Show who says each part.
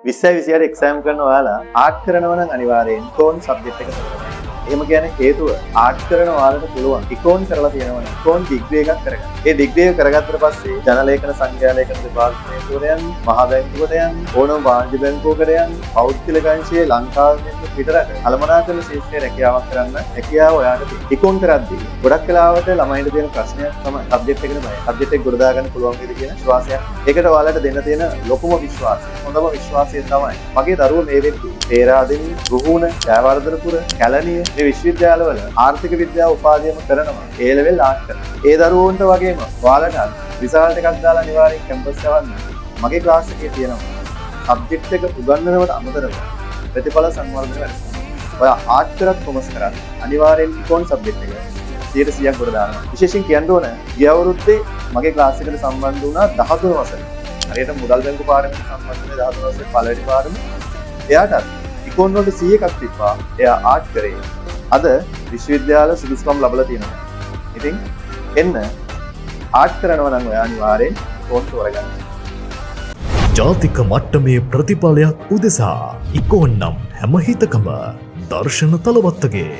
Speaker 1: 20 28 exam කරන ඔයාලා art කරනවා නම් අනිවාර්යෙන් ඉකෝන් සබ්ජෙක්ට් එක කරගන්න. එහෙම කියන්නේ හේතුව ආර්ට් කරන ඔයාලට පුළුවන් ඉකෝන් කරලා තියෙනවා නම් ඉකෝන් ඩිග්‍රී එකක් කරගන්න. ඒ ඩිග්‍රී එක කරගත්තට පස්සේ ජනලේඛන සංඛ්‍යා ලේඛන දෙපාර්තමේන්තුවට යන්න, මහා බැංකුවට යන්න, ඕනම වාණිජ බැංකුවකට යන්න, පෞද්ගලික අංශයේ ලංකාවේ පිටරට කළමනාකරන ශිෂ්‍යයෙක් රැකියාවක් කරන්න හැකියාව ඔයාලට තියෙනවා. ඉකෝන් කරද්දී ගොඩක් වෙලාවට ළමයින්ට තියෙන ප්‍රශ්නයක් තමයි සබ්ජෙක්ට් එකට බය. සබ්ජෙක්ට් එක ගොඩ දාගන්න පුළුවන් වේද කියන විශ්වාසයක්. ඒකට ඔයාලට දෙන්න තියෙන ලොකුම විශ්වාසය, හොඳම විශ්වාසය තමයි මගේ දරුවෝ මේ වෙද්දී පේරාදෙණිය, රුහුණ, ජයවර්ධනපුර, කැලණිය මේ විශ්වවිද්‍යාලවල ආර්ථික විද්‍යාව උපාධියම කරනවා. A level ආර්ට් කරනවා. ඒ දරුවන්ට වගේම ඔයාලට රිසල්ට් එකක් දාලා අනිවාර්යෙන් කැම්පස් යවන්න. මගේ ක්ලාස් එකේ තියෙනවා සබ්ජෙක්ට් එක උගන්වනවට අමතරව ප්‍රතිඵල සංවර්ධන වැඩසටහන. ඔයා ආර්ට් කරත් කොමර්ස් කරත් අනිවාර්යෙන් ඉකෝන් සබ්ජෙක්ට් එක 100%ක් ගොඩ දානවා. විශේෂයෙන් කියන්න ඕන ගිය අවුරුද්දේ මගේ ක්ලාස් එකට සම්බන්ධ වුණා 13 වසරේ. හරියට මුදල් බැංකු පාඩමට සම්බන්ධ වෙන 13 වසරේ පළවෙනි පාඩම. එයාට ඉකෝන් වලට 100ක් තිබ්බා. එයා ආර්ට් කරේ. අද විශ්වවිද්‍යාල සුදුසුකම් ලැබලා තියෙනවා. ඉතින් එන්න ආර්ට් කරනවා නම් ඔයා අනිවාර්යෙන් ඉකෝන් තෝරගන්න.
Speaker 2: ජාතික මට්ටමේ ප්‍රතිඵලයක් උදෙසා ඉකෝන් නම් හැම හිතකම දර්ශන තලවත්තගේ